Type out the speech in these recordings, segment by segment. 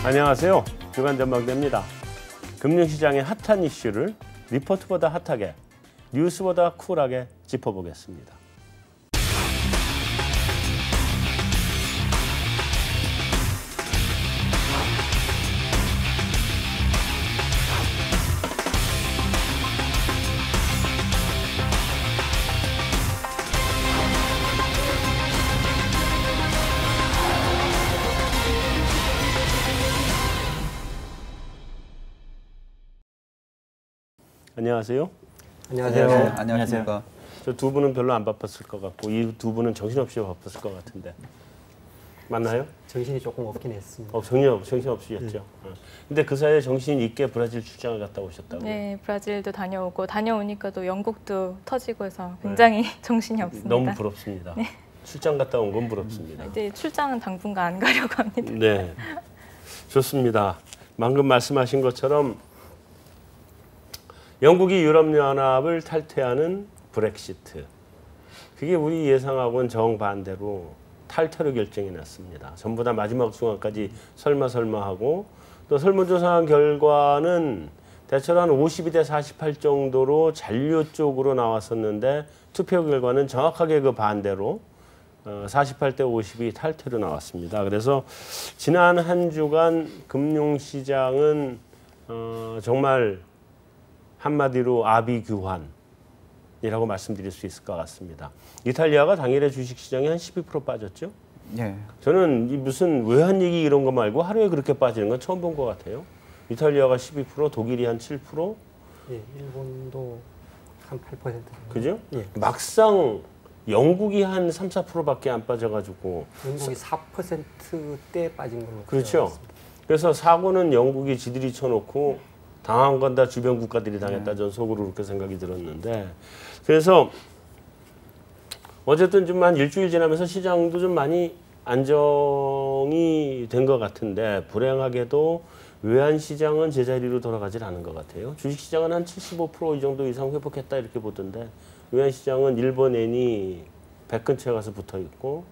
안녕하세요. 주간 전망대입니다. 금융시장의 핫한 이슈를 리포트보다 핫하게, 뉴스보다 쿨하게 짚어보겠습니다. 안녕하세요. 안녕하세요. 네, 안녕하십니까. 저 두 분은 별로 안 바빴을 것 같고 이 두 분은 정신없이 바빴을 것 같은데 맞나요? 정신이 조금 없긴 했습니다. 정신없이였죠. 근데 그 사이에 정신 있게 브라질 출장을 갔다 오셨다고요? 네, 브라질도 다녀오니까 또 영국도 터지고 해서 굉장히 정신이 없습니다. 너무 부럽습니다. 네. 출장 갔다 온 건 부럽습니다. 이제 출장은 당분간 안 가려고 합니다. 네, 좋습니다. 방금 말씀하신 것처럼 영국이 유럽연합을 탈퇴하는 브렉시트. 그게 우리 예상하고는 정반대로 탈퇴로 결정이 났습니다. 전부 다 마지막 순간까지 설마 하고 또 설문조사한 결과는 대체로 한 52대 48 정도로 잔류 쪽으로 나왔었는데 투표 결과는 정확하게 그 반대로 48대 52 탈퇴로 나왔습니다. 그래서 지난 한 주간 금융시장은 정말 한마디로 아비규환이라고 말씀드릴 수 있을 것 같습니다. 이탈리아가 당일에 주식시장이 한 12% 빠졌죠? 네. 저는 이 무슨 외환위기 이런 거 말고 하루에 그렇게 빠지는 건 처음 본 것 같아요. 이탈리아가 12%, 독일이 한 7%. 예, 일본도 한 8% 정도. 그죠? 예. 막상 영국이 한 3, 4%밖에 안 빠져가지고. 영국이 4%대 빠진 걸로. 그렇죠. 그래서 사고는 영국이 지들이 쳐놓고 당한 건 다 주변 국가들이 당했다. 전 속으로 그렇게 생각이 들었는데. 그래서 어쨌든 좀 한 일주일 지나면서 시장도 좀 많이 안정이 된 것 같은데 불행하게도 외환시장은 제자리로 돌아가질 않은 것 같아요. 주식시장은 한 75% 이 정도 이상 회복했다 이렇게 보던데 외환시장은 일본엔이 100 근처에 가서 붙어있고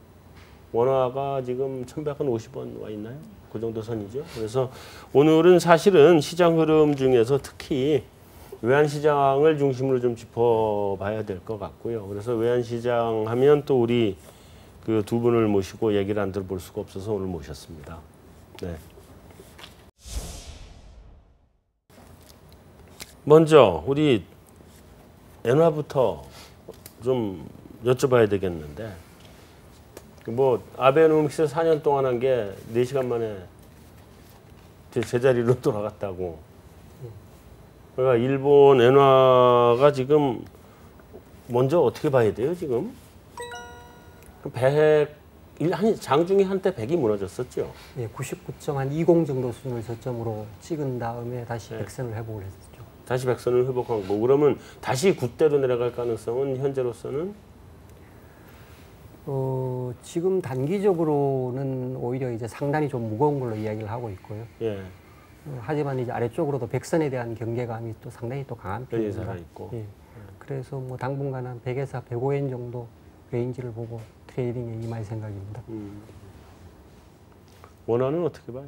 원화가 지금 1150원 와 있나요? 그 정도 선이죠. 그래서 오늘은 사실은 시장 흐름 중에서 특히 외환시장을 중심으로 좀 짚어봐야 될 것 같고요. 그래서 외환시장 하면 또 우리 그 두 분을 모시고 얘기를 안 들어볼 수가 없어서 오늘 모셨습니다. 네. 먼저 우리 엔화부터 좀 여쭤봐야 되겠는데 뭐 아베노믹스 4년 동안 한 게 4시간 만에 제자리로 돌아갔다고. 그러니까 일본 엔화가 지금 먼저 어떻게 봐야 돼요 지금? 100, 장중에 한때 100이 무너졌었죠. 예, 99.20 정도 수준을 저점으로 찍은 다음에 다시 네. 백선을 회복을 했었죠. 다시 백선을 회복한 거고 그러면 다시 9대로 내려갈 가능성은 현재로서는? 지금 단기적으로는 오히려 이제 상단이 좀 무거운 걸로 이야기를 하고 있고요. 예. 하지만 이제 아래쪽으로도 백선에 대한 경계감이 또 상당히 또 강한 편입니다. 살아있고. 예. 그래서 뭐 당분간 한 100에서 105엔 정도 레인지를 보고 트레이딩에 임할 생각입니다. 원화는 어떻게 봐요?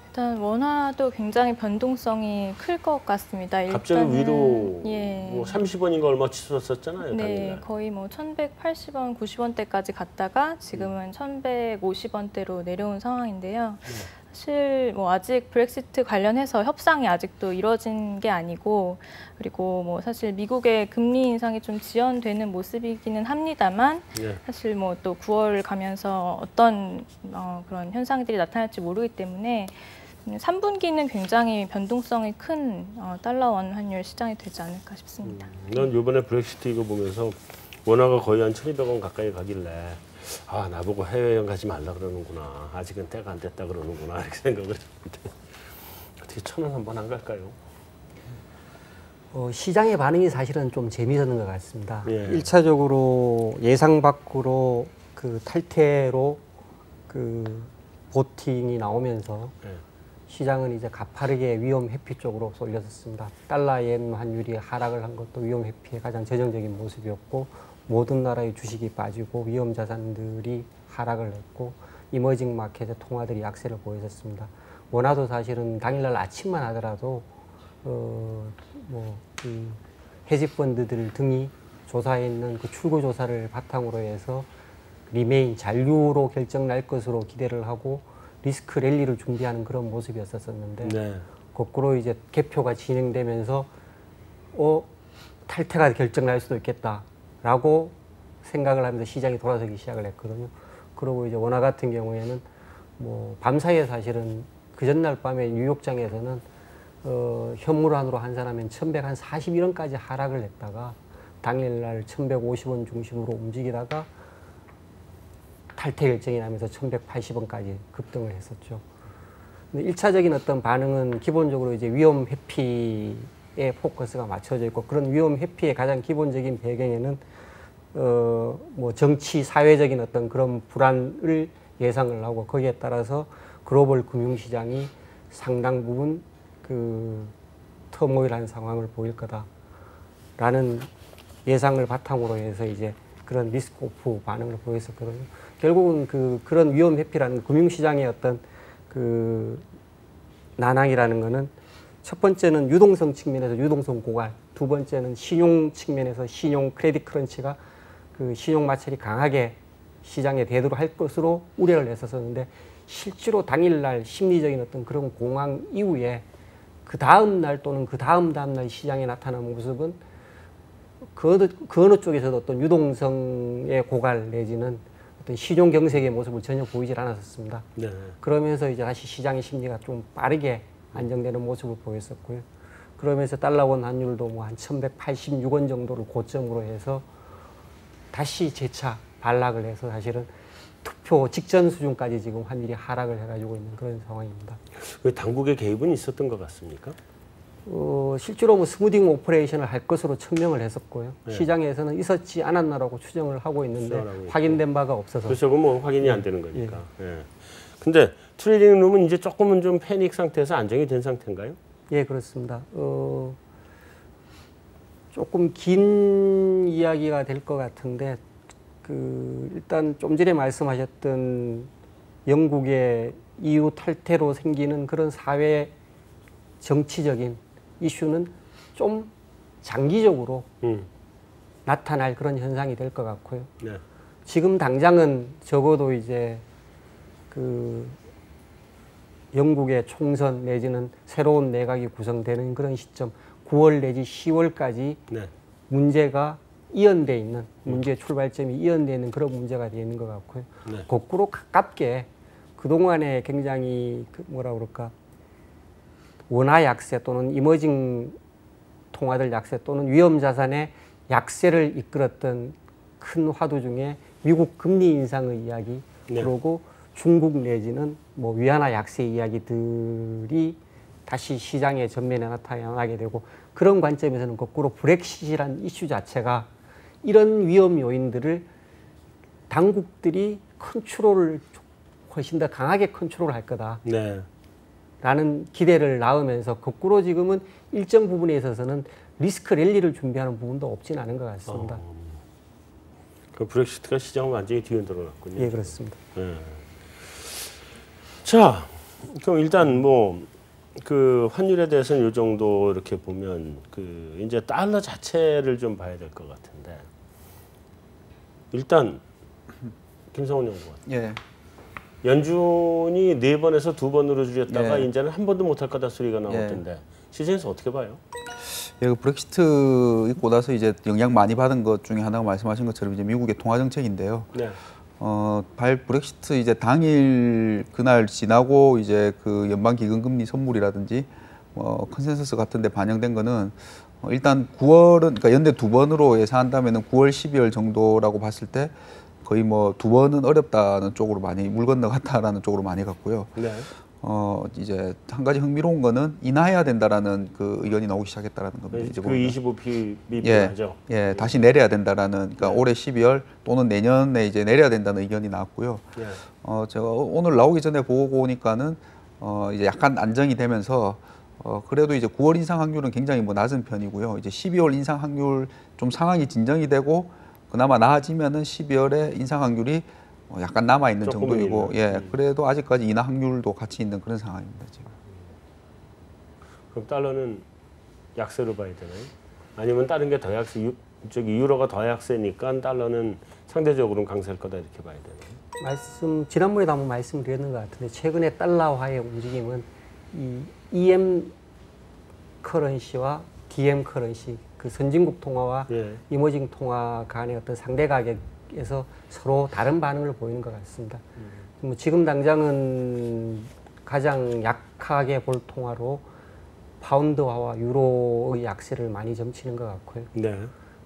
일단 원화도 굉장히 변동성이 클 것 같습니다. 갑자기 위로 예. 뭐 30원인가 얼마 치솟았잖아요. 네, 당일날. 거의 뭐 1,180원, 90원대까지 갔다가 지금은 1,150원대로 내려온 상황인데요. 사실 뭐 아직 브렉시트 관련해서 협상이 아직도 이뤄진 게 아니고 그리고 뭐 사실 미국의 금리 인상이 좀 지연되는 모습이기는 합니다만 예. 사실 뭐 또 9월 가면서 어떤 그런 현상들이 나타날지 모르기 때문에 3분기는 굉장히 변동성이 큰 달러 원 환율 시장이 되지 않을까 싶습니다. 난 이번에 브렉시트 이거 보면서 원화가 거의 한 1,200원 가까이 가길래 아 나보고 해외여행 가지 말라 그러는구나. 아직은 때가 안 됐다 그러는구나 이렇게 생각을 했는데 어떻게 1,000원 한번 안 갈까요? 시장의 반응이 사실은 좀 재미있는 것 같습니다. 예. 1차적으로 예상 밖으로 그 탈퇴로 그 보팅이 나오면서 예. 시장은 이제 가파르게 위험 회피 쪽으로 쏠렸습니다. 달러 엔 환율이 하락을 한 것도 위험 회피의 가장 전형적인 모습이었고 모든 나라의 주식이 빠지고 위험 자산들이 하락을 했고 이머징 마켓의 통화들이 약세를 보였었습니다. 원화도 사실은 당일날 아침만 하더라도 헤지펀드들 등이 조사해 있는 그 출구 조사를 바탕으로 해서 리메인 잔류로 결정 날 것으로 기대를 하고 리스크 랠리를 준비하는 그런 모습이었었는데 네. 거꾸로 이제 개표가 진행되면서 탈퇴가 결정 날 수도 있겠다라고 생각을 하면서 시장이 돌아서기 시작을 했거든요. 그리고 이제 원화 같은 경우에는 뭐 밤사이에 사실은 그 전날 밤에 뉴욕장에서는 현물환으로 환산하면 1141원까지 하락을 했다가 당일날 1150원 중심으로 움직이다가 탈퇴 결정이 나면서 1180원까지 급등을 했었죠. 근데 1차적인 어떤 반응은 기본적으로 이제 위험 회피에 포커스가 맞춰져 있고 그런 위험 회피의 가장 기본적인 배경에는 뭐 정치 사회적인 어떤 그런 불안을 예상을 하고 거기에 따라서 글로벌 금융시장이 상당 부분 그 터모일한 상황을 보일 거다라는 예상을 바탕으로 해서 이제 그런 리스크 오프 반응을 보였었거든요. 결국은 그런 위험 회피라는 금융시장의 어떤 그 난항이라는 거는 첫 번째는 유동성 측면에서 유동성 고갈, 두 번째는 신용 측면에서 신용 크레딧 크런치가 그 신용 마찰이 강하게 시장에 대두를 할 것으로 우려를 했었는데 실제로 당일날 심리적인 어떤 그런 공황 이후에 그 다음 날 또는 그 다음 날 시장에 나타난 모습은 그 어느 쪽에서도 어떤 유동성의 고갈 내지는 어떤 신용 경색의 모습을 전혀 보이질 않았었습니다. 네. 그러면서 이제 다시 시장의 심리가 좀 빠르게 안정되는 모습을 보였었고요. 그러면서 달러원 환율도 뭐 한 1186원 정도를 고점으로 해서 다시 재차 반락을 해서 사실은 투표 직전 수준까지 지금 환율이 하락을 해가지고 있는 그런 상황입니다. 왜 당국의 개입은 있었던 것 같습니까? 실제로 뭐 스무딩 오퍼레이션을 할 것으로 천명을 했었고요. 네. 시장에서는 있었지 않았나라고 추정을 하고 있는데 확인된 바가 없어서. 그렇죠. 그건 뭐 확인이 안 되는 거니까. 예. 근데 트레이딩 룸은 이제 조금은 좀 패닉 상태에서 안정이 된 상태인가요? 예, 그렇습니다. 조금 긴 이야기가 될 것 같은데 일단 좀 전에 말씀하셨던 영국의 EU 탈퇴로 생기는 그런 사회 정치적인 이슈는 좀 장기적으로 나타날 그런 현상이 될 것 같고요. 네. 지금 당장은 적어도 이제 영국의 총선 내지는 새로운 내각이 구성되는 그런 시점 9월 내지 10월까지 네. 문제가 이연돼 있는 문제 출발점이 이연돼 있는 그런 문제가 되어 있는 것 같고요. 네. 거꾸로 가깝게 그동안에 굉장히 원화 약세 또는 이머징 통화들 약세 또는 위험 자산의 약세를 이끌었던 큰 화두 중에 미국 금리 인상의 이야기 네. 그리고 중국 내지는 뭐 위안화 약세 이야기들이 다시 시장의 전면에 나타나게 되고 그런 관점에서는 거꾸로 브렉시트라는 이슈 자체가 이런 위험 요인들을 당국들이 컨트롤을 훨씬 더 강하게 컨트롤할 거다. 네. 라는 기대를 낳으면서 거꾸로 지금은 일정 부분에 있어서는 리스크 랠리를 준비하는 부분도 없진 않은 것 같습니다. 그 브렉시트가 시장을 완전히 뒤흔들어 놨군요. 예, 그렇습니다. 네. 자, 그럼 일단 뭐 그 환율에 대해서는 이 정도 이렇게 보면 이제 달러 자체를 좀 봐야 될 것 같은데 일단 김성훈 연구원. 예. 연준이 4번에서 2번으로 줄였다가 예. 이제는 한 번도 못할 거다 소리가 나오던데 시장에서 어떻게 봐요? 예, 그 브렉시트 있고 나서 이제 영향 많이 받은 것 중에 하나가 말씀하신 것처럼 이제 미국의 통화 정책인데요. 네. 브렉시트 이제 당일 그날 지나고 이제 그 연방 기금 금리 선물이라든지 컨센서스 같은 데 반영된 거는 일단 9월은 그러니까 연대 2번으로 예상한다면은 9월 12월 정도라고 봤을 때 거의 뭐 2번은 어렵다는 쪽으로 많이 물 건너갔다라는 쪽으로 많이 갔고요. 네. 이제 한 가지 흥미로운 거는 인하해야 된다라는 그 의견이 나오기 시작했다라는 겁니다. 이제 그 25pp하죠. 예, 다시 내려야 된다라는 그러니까 네. 올해 12월 또는 내년에 이제 내려야 된다는 의견이 나왔고요. 네. 제가 오늘 나오기 전에 보고 오니까는 이제 약간 안정이 되면서 그래도 이제 9월 인상 확률은 굉장히 뭐 낮은 편이고요. 이제 12월 인상 확률 좀 상황이 진정이 되고 그나마 나아지면은 12월에 인상 확률이 약간 남아 있는 조금은 정도이고, 있는. 예, 그래도 아직까지 인하 확률도 같이 있는 그런 상황입니다 지금. 그럼 달러는 약세로 봐야 되나요? 아니면 다른 게 더 약세, 저기 유로가 더 약세니까 달러는 상대적으로는 강세일 거다 이렇게 봐야 되나요? 지난번에도 한번 말씀드렸는 것 같은데 최근에 달러화의 움직임은 이 EM 커런시와 DM 커런시, 그 선진국 통화와 예. 이머징 통화 간의 어떤 상대 가격에서 서로 다른 반응을 보이는 것 같습니다. 뭐 지금 당장은 가장 약하게 볼 통화로 파운드화와 유로의 약세를 많이 점치는 것 같고요. 네.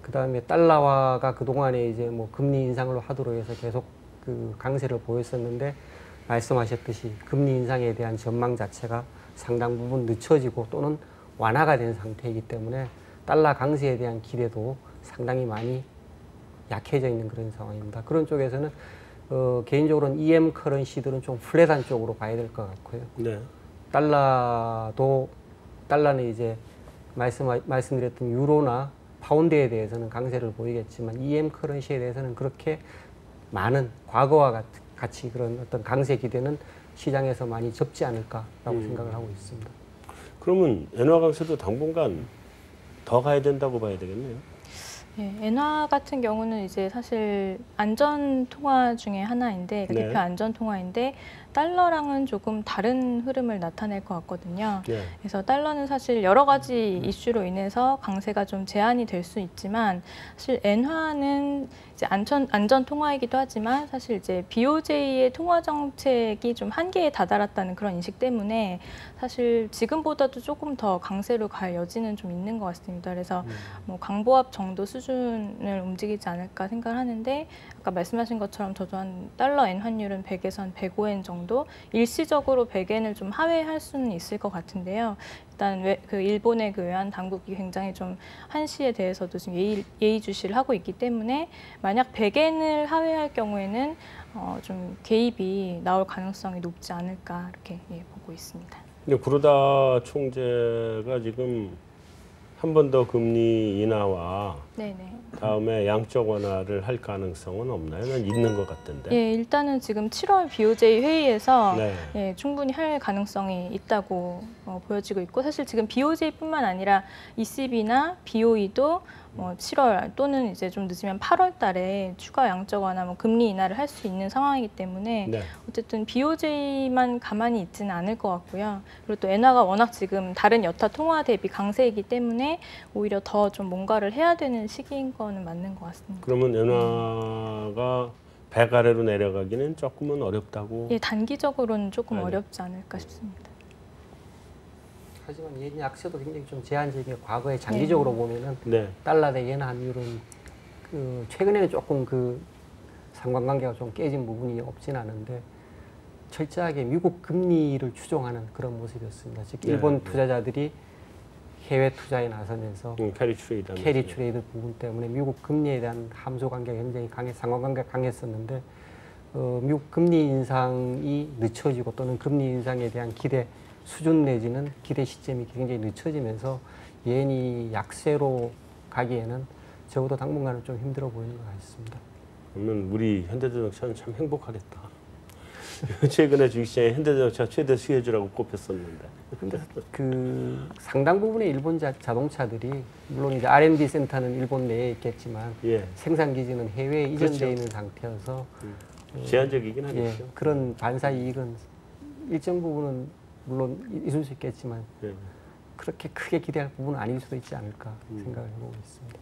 그 다음에 달러화가 그동안에 이제 뭐 금리 인상을 하도록 해서 계속 그 강세를 보였었는데 말씀하셨듯이 금리 인상에 대한 전망 자체가 상당 부분 늦춰지고 또는 완화가 된 상태이기 때문에 달러 강세에 대한 기대도 상당히 많이 약해져 있는 그런 상황입니다. 그런 쪽에서는 개인적으로는 EM 커런시들은 좀 플랫한 쪽으로 봐야 될 것 같고요. 네. 달러는 이제 말씀드렸던 유로나 파운드에 대해서는 강세를 보이겠지만 EM 커런시에 대해서는 그렇게 많은 과거와 같이 그런 어떤 강세 기대는 시장에서 많이 적지 않을까라고 생각을 하고 있습니다. 그러면 엔화 강세도 당분간 더 가야 된다고 봐야 되겠네요. 예, 엔화 같은 경우는 이제 사실 안전 통화 중에 하나인데 네. 대표 안전 통화인데 달러랑은 조금 다른 흐름을 나타낼 것 같거든요. 네. 그래서 달러는 사실 여러 가지 이슈로 인해서 강세가 좀 제한이 될 수 있지만 사실 엔화는 이제 안전 통화이기도 하지만 사실 이제 BOJ의 통화 정책이 좀 한계에 다다랐다는 그런 인식 때문에 사실 지금보다도 조금 더 강세로 갈 여지는 좀 있는 것 같습니다. 그래서 뭐 강보합 정도 수준을 움직이지 않을까 생각을 하는데 아까 말씀하신 것처럼 저도 한 달러 엔 환율은 100에서 한 105엔 정도 일시적으로 100엔을 좀 하회할 수는 있을 것 같은데요. 일단 그 일본의 그 외환 당국이 굉장히 좀 한시에 대해서도 지금 예의주시를 하고 있기 때문에 만약 100엔을 하회할 경우에는 좀 개입이 나올 가능성이 높지 않을까 이렇게 보고 있습니다. 근데 구로다 총재가 지금 한 번 더 금리 인하와 네네. 다음에 양적 완화를 할 가능성은 없나요? 난 있는 것 같던데. 예, 일단은 지금 7월 BOJ 회의에서 네. 예, 충분히 할 가능성이 있다고 보여지고 있고 사실 지금 BOJ뿐만 아니라 ECB나 BOE도 7월 또는 이제 좀 늦으면 8월 달에 추가 양적 완화, 금리 인하를 할 수 있는 상황이기 때문에 네. 어쨌든 BOJ만 가만히 있지는 않을 것 같고요. 그리고 또 엔화가 워낙 지금 다른 여타 통화 대비 강세이기 때문에 오히려 더 좀 뭔가를 해야 되는 시기인 거는 맞는 것 같습니다. 그러면 엔화가 100 아래로 내려가기는 조금은 어렵다고. 예, 단기적으로는 조금 네. 어렵지 않을까 싶습니다. 하지만 이 약세도 굉장히 좀 제한적이고 과거에 장기적으로 보면은 네. 달러 대 yen 환율은 그 최근에는 조금 그 상관관계가 좀 깨진 부분이 없진 않은데 철저하게 미국 금리를 추종하는 그런 모습이었습니다. 즉 일본 투자자들이 해외 투자에 나서면서 캐리 트레이드. 캐리 트레이드 부분 때문에 미국 금리에 대한 함수 관계가 굉장히 상관관계가 강했었는데 미국 금리 인상이 늦춰지고 또는 금리 인상에 대한 기대 수준 내지는 기대 시점이 굉장히 늦춰지면서 엔이 약세로 가기에는 적어도 당분간은 좀 힘들어 보이는 것 같습니다. 그러면 우리 현대자동차는 참 행복하겠다. 최근에 주식시장에 현대자동차 최대 수혜주라고 꼽혔었는데. 근데 그 상당 부분의 일본 자동차들이 물론 이제 R&D 센터는 일본 내에 있겠지만 예. 생산 기지는 해외에 이전되어 그렇죠. 있는 상태여서 제한적이긴 하겠죠. 그런 반사 이익은 일정 부분은 물론 있을 수 있겠지만 예. 그렇게 크게 기대할 부분은 아닐 수도 있지 않을까 생각을 해보고 있습니다.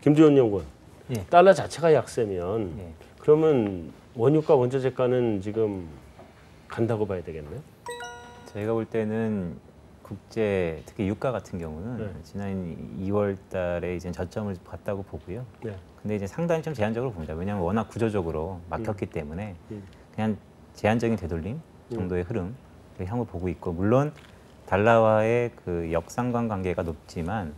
김주원 연구원, 예. 달러 자체가 약세면 예. 그러면 원유가 원자재가는 지금 간다고 봐야 되겠네요. 저희가 볼 때는 국제 특히 유가 같은 경우는 네. 지난 2월 달에 이제 저점을 봤다고 보고요. 네. 근데 이제 상당히 좀 제한적으로 봅니다. 왜냐하면 워낙 구조적으로 막혔기 때문에 그냥 제한적인 되돌림 정도의 흐름 향후 보고 있고 물론 달러와의 그 역상관 관계가 높지만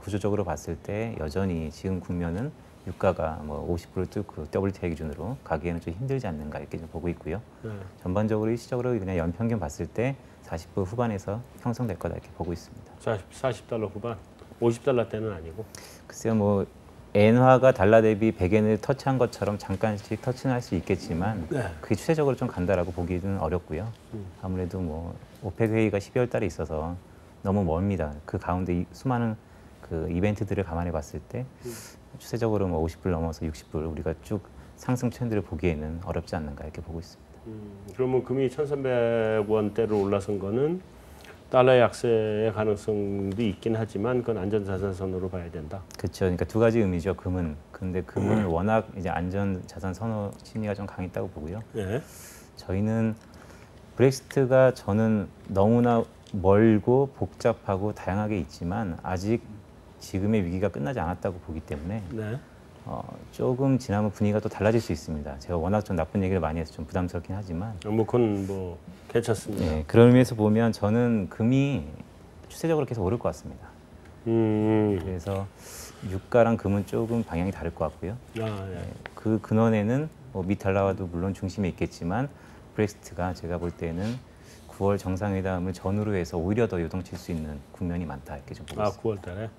구조적으로 봤을 때 여전히 지금 국면은 유가가 뭐 50%를 뚫고 WTI 기준으로 가기에는 좀 힘들지 않는가 이렇게 좀 보고 있고요. 네. 전반적으로 일시적으로 그냥 연평균 봤을 때 40% 후반에서 형성될 거다 이렇게 보고 있습니다. 40달러 후반, 50달러 대는 아니고. 글쎄요, 뭐 엔화가 달러 대비 100엔을 터치한 것처럼 잠깐씩 터치는 할 수 있겠지만 그게 추세적으로 좀 간다라고 보기는 어렵고요. 아무래도 뭐 오펙 회의가 12월 달에 있어서 너무 멀습니다. 그 가운데 수많은 그 이벤트들을 감안해 봤을 때 추세적으로 뭐 50불 넘어서 60불 우리가 쭉 상승 트렌드를 보기에는 어렵지 않는가 이렇게 보고 있습니다. 그러면 금이 1,300원대로 올라선 거는 달러 약세의 가능성도 있긴 하지만 그건 안전자산선으로 봐야 된다. 그렇죠. 그러니까 두 가지 의미죠. 금은. 근데 금은 워낙 이제 안전자산 선호 심리가 좀 강했다고 보고요. 예. 저희는 브렉시트가 저는 너무나 멀고 복잡하고 다양하게 있지만 아직 지금의 위기가 끝나지 않았다고 보기 때문에 네. 조금 지나면 분위기가 또 달라질 수 있습니다. 제가 워낙 좀 나쁜 얘기를 많이 해서 좀 부담스럽긴 하지만 뭐 그건 뭐 괜찮습니다. 네, 그런 의미에서 보면 저는 금이 추세적으로 계속 오를 것 같습니다. 그래서 유가랑 금은 조금 방향이 다를 것 같고요. 예. 그 근원에는 뭐 미달러와도 물론 중심에 있겠지만 브렉시트가 제가 볼 때는 9월 정상회담을 전후로 해서 오히려 더 요동칠 수 있는 국면이 많다 이렇게 좀 보고 있습니다. 9월 달에.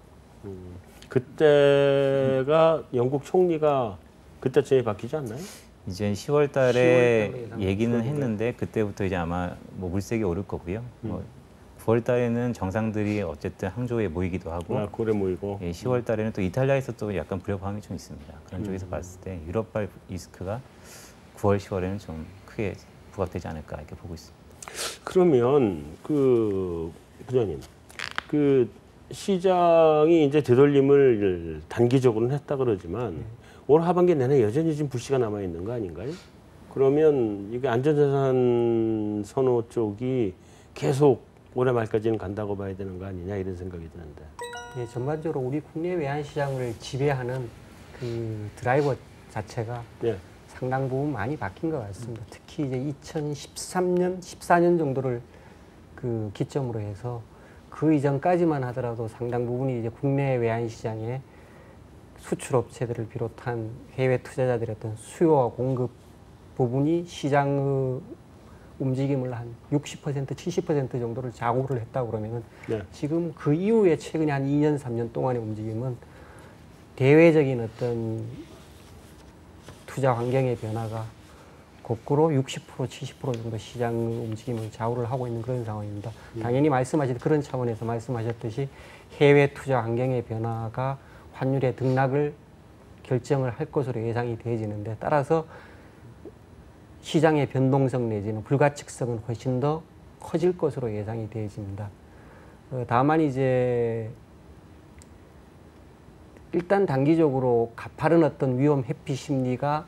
그때가 영국 총리가 그때쯤에 바뀌지 않나요? 이제 10월 달에 얘기는 했는데 그때부터 이제 아마 뭐 물색이 오를 거고요. 9월 달에는 정상들이 어쨌든 항저우에 모이기도 하고 고래 모이고. 10월 달에는 또 이탈리아에서 또 약간 불협화음이 좀 있습니다. 그런 쪽에서 봤을 때 유럽발 리스크가 9월, 10월에는 좀 크게 부각되지 않을까 이렇게 보고 있습니다. 그러면 그 부장님, 그 시장이 이제 되돌림을 단기적으로는 했다 그러지만 올 하반기 내내 여전히 지금 불씨가 남아 있는 거 아닌가요? 그러면 이게 안전자산 선호 쪽이 계속 올해 말까지는 간다고 봐야 되는 거 아니냐 이런 생각이 드는데. 예, 전반적으로 우리 국내 외환 시장을 지배하는 그 드라이버 자체가 예. 상당 부분 많이 바뀐 것 같습니다. 특히 이제 2013년, 14년 정도를 그 기점으로 해서 그 이전까지만 하더라도 상당 부분이 이제 국내 외환 시장에 수출업체들을 비롯한 해외 투자자들의 어떤 수요와 공급 부분이 시장의 움직임을 한 60%, 70% 정도를 좌우를 했다고 그러면은 지금 그 이후에 최근에 한 2년, 3년 동안의 움직임은 대외적인 어떤 투자 환경의 변화가 거꾸로 60%, 70% 정도 시장 움직임을 좌우를 하고 있는 그런 상황입니다. 당연히 말씀하신 그런 차원에서 말씀하셨듯이 해외 투자 환경의 변화가 환율의 등락을 결정을 할 것으로 예상이 되어지는데 따라서 시장의 변동성 내지는 불가측성은 훨씬 더 커질 것으로 예상이 되어집니다. 다만 이제 일단 단기적으로 가파른 어떤 위험 회피 심리가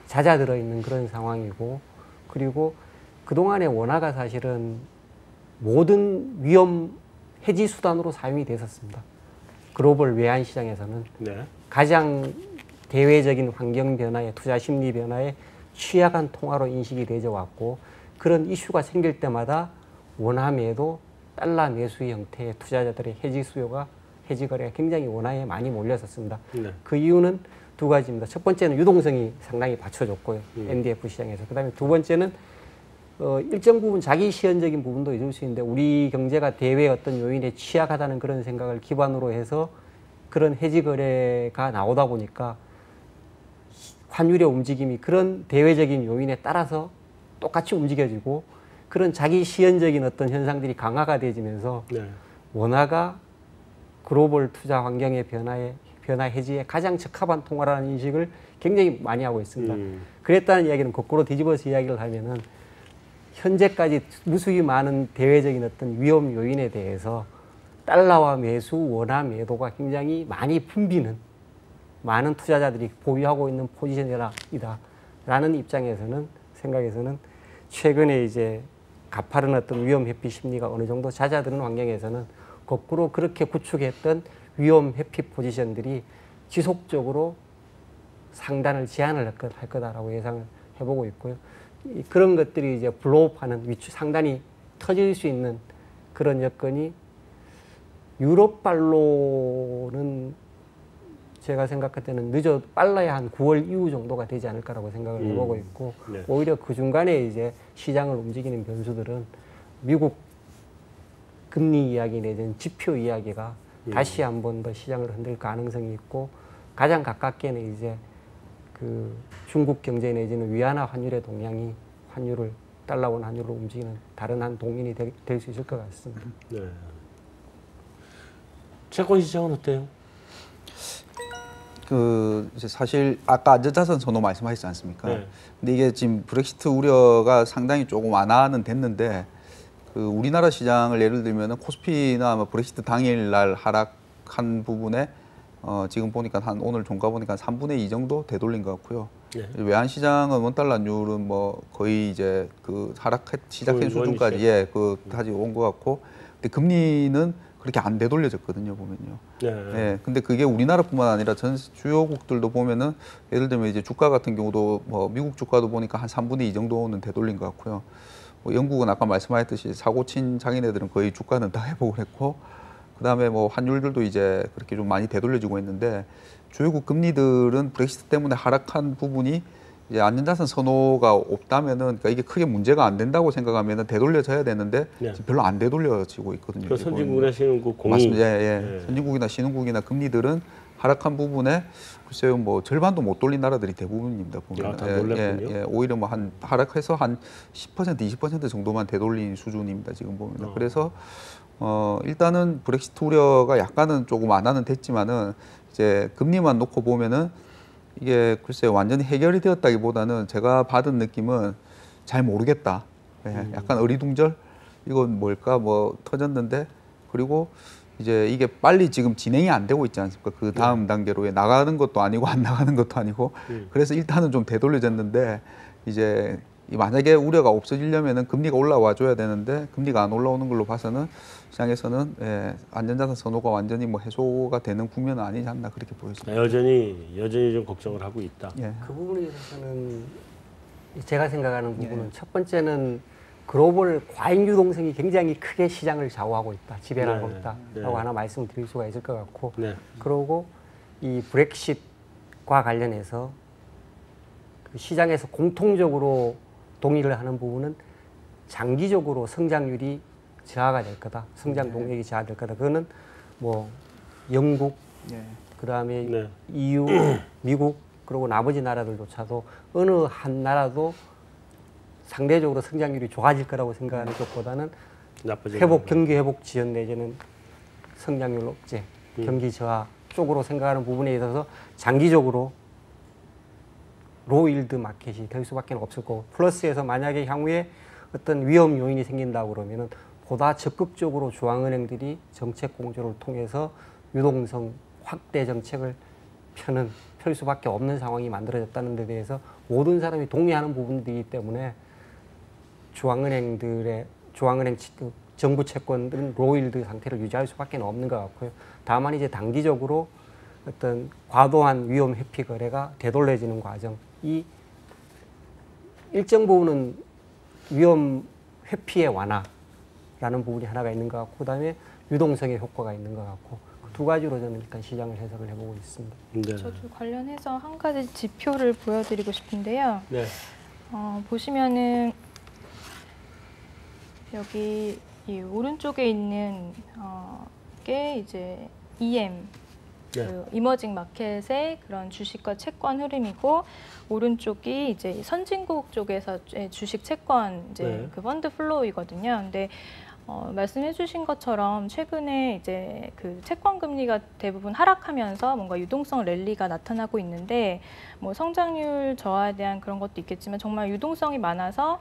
잦아들어 있는 그런 상황이고 그리고 그동안의 원화가 사실은 모든 위험 해지 수단으로 사용이 됐었습니다. 글로벌 외환 시장에서는 가장 대외적인 환경 변화에 투자 심리 변화에 취약한 통화로 인식이 되어 왔고 그런 이슈가 생길 때마다 원화 매도, 달러 매수 형태의 투자자들의 해지 수요가 해지 거래가 굉장히 원화에 많이 몰렸었습니다. 그 이유는 두 가지입니다. 첫 번째는 유동성이 상당히 받쳐줬고요. MDF 시장에서. 그다음에 두 번째는 일정 부분 자기 시현적인 부분도 있을 수 있는데 우리 경제가 대외 어떤 요인에 취약하다는 그런 생각을 기반으로 해서 그런 해지 거래가 나오다 보니까 환율의 움직임이 그런 대외적인 요인에 따라서 똑같이 움직여지고 그런 자기 시현적인 어떤 현상들이 강화가 되어지면서 원화가 글로벌 투자 환경의 변화 해지에 가장 적합한 통화라는 인식을 굉장히 많이 하고 있습니다. 그랬다는 이야기는 거꾸로 뒤집어서 이야기를 하면은 현재까지 무수히 많은 대외적인 어떤 위험 요인에 대해서 달러화 매수, 원화 매도가 굉장히 많이 붐비는 많은 투자자들이 보유하고 있는 포지션이다라는 입장에서는 생각에서는 최근에 이제 가파른 어떤 위험 회피 심리가 어느 정도 잦아드는 환경에서는 거꾸로 그렇게 구축했던 위험 회피 포지션들이 지속적으로 상단을 제한을 할 거다라고 예상을 해보고 있고요. 그런 것들이 이제 블로우하는 상단이 터질 수 있는 그런 여건이 유럽발로는 제가 생각할 때는 빨라야 한 9월 이후 정도가 되지 않을까라고 생각을 해보고 있고 오히려 그 중간에 이제 시장을 움직이는 변수들은 미국 금리 이야기 내지는 지표 이야기가 다시 한 번 더 시장을 흔들 가능성이 있고 가장 가깝게는 이제 그 중국 경제 내지는 위안화 환율의 동향이 환율을 달러원 환율로 움직이는 다른 한 동인이 될 수 있을 것 같습니다. 네. 채권 시장은 어때요? 그 이제 사실 아까 안전자산 선호 말씀하셨지 않습니까? 네. 근데 이게 지금 브렉시트 우려가 상당히 조금 완화는 됐는데 그 우리나라 시장을 예를 들면은 코스피나 뭐 브렉시트 당일날 하락한 부분에 지금 보니까 한 오늘 종가 보니까 3분의 2 정도 되돌린 것 같고요. 네. 외환 시장은 원달러율은 뭐 거의 이제 그 시작한 거의 수준까지 그 다시 온 것 같고, 근데 금리는 그렇게 안 되돌려졌거든요, 보면요. 네. 예, 근데 그게 우리나라뿐만 아니라 전 주요국들도 보면은 예를 들면 이제 주가 같은 경우도 뭐 미국 주가도 보니까 한 3분의 2 정도는 되돌린 것 같고요. 뭐 영국은 아까 말씀하셨듯이 사고 친 장인애들은 거의 주가는 다 회복을 했고, 그다음에 뭐 환율들도 이제 그렇게 좀 많이 되돌려지고 있는데, 주요국 금리들은 브렉시트 때문에 하락한 부분이 이제 안전자산 선호가 없다면은, 그러니까 이게 크게 문제가 안 된다고 생각하면은 되돌려져야 되는데 네. 지금 별로 안 되돌려지고 있거든요. 그 선진국이나 신흥국 공이 맞습니다. 예, 예. 네. 선진국이나 신흥국이나 금리들은 하락한 부분에 글쎄요, 뭐 절반도 못 돌린 나라들이 대부분입니다. 보면 아, 다 놀랐군요. 오히려 뭐 한 하락해서 한 10% 20% 정도만 되돌린 수준입니다. 지금 보면. 그래서 일단은 브렉시트 우려가 약간은 조금 완화는 됐지만은 이제 금리만 놓고 보면은 이게 글쎄요, 완전히 해결이 되었다기보다는 제가 받은 느낌은 잘 모르겠다. 예, 약간 어리둥절? 이건 뭘까? 뭐 터졌는데, 그리고 이제 이게 빨리 지금 진행이 안 되고 있지 않습니까? 그 다음 단계로 나가는 것도 아니고 안 나가는 것도 아니고. 그래서 일단은 좀 되돌려졌는데, 이제 만약에 우려가 없어지려면은 금리가 올라와 줘야 되는데, 금리가 안 올라오는 걸로 봐서는 시장에서는 안전자산 선호가 완전히 뭐 해소가 되는 국면은 아니지 않나 그렇게 보여집니다. 여전히 좀 걱정을 하고 있다. 예. 그 부분에 대해서는 제가 생각하는 부분은 첫 번째는 글로벌 과잉 유동성이 굉장히 크게 시장을 좌우하고 있다, 지배하고 네. 있다라고 네. 하나 말씀드릴 수가 있을 것 같고, 네. 그리고 이 브렉시트과 관련해서 그 시장에서 공통적으로 동의를 하는 부분은 장기적으로 성장률이 저하가 될 거다, 성장 동력이 저하될 거다. 그거는 뭐 영국, 그다음에 네. EU, 미국, 그리고 나머지 나라들조차도 어느 한 나라도 상대적으로 성장률이 좋아질 거라고 생각하는 것보다는 나쁘지 경기 회복 지연 내지는 성장률 억제, 경기 저하 쪽으로 생각하는 부분에 있어서 장기적으로 로일드 마켓이 될 수밖에 없을 거고, 플러스에서 만약에 향후에 어떤 위험 요인이 생긴다고 그러면은 보다 적극적으로 중앙은행들이 정책 공조를 통해서 유동성 확대 정책을 펼 수밖에 없는 상황이 만들어졌다는 데 대해서 모든 사람이 동의하는 부분들이기 때문에 중앙은행 정부 채권들은 로일드 상태를 유지할 수밖에 없는 것 같고요. 다만 이제 단기적으로 어떤 과도한 위험 회피 거래가 되돌려지는 과정이 일정 부분은 위험 회피의 완화라는 부분이 하나가 있는 것 같고, 그다음에 유동성의 효과가 있는 것 같고, 그 두 가지로 저는 일단 시장을 해석을 해보고 있습니다. 네. 저도 관련해서 한 가지 지표를 보여드리고 싶은데요. 네. 보시면은 여기 이 오른쪽에 있는 게 이제 EM, 그 이머징 마켓의 그런 주식과 채권 흐름이고, 오른쪽이 이제 선진국 쪽에서 주식 채권 이제 그 펀드 플로우이거든요. 근데 말씀해주신 것처럼 최근에 이제 그 채권 금리가 대부분 하락하면서 뭔가 유동성 랠리가 나타나고 있는데, 뭐 성장률 저하에 대한 그런 것도 있겠지만 정말 유동성이 많아서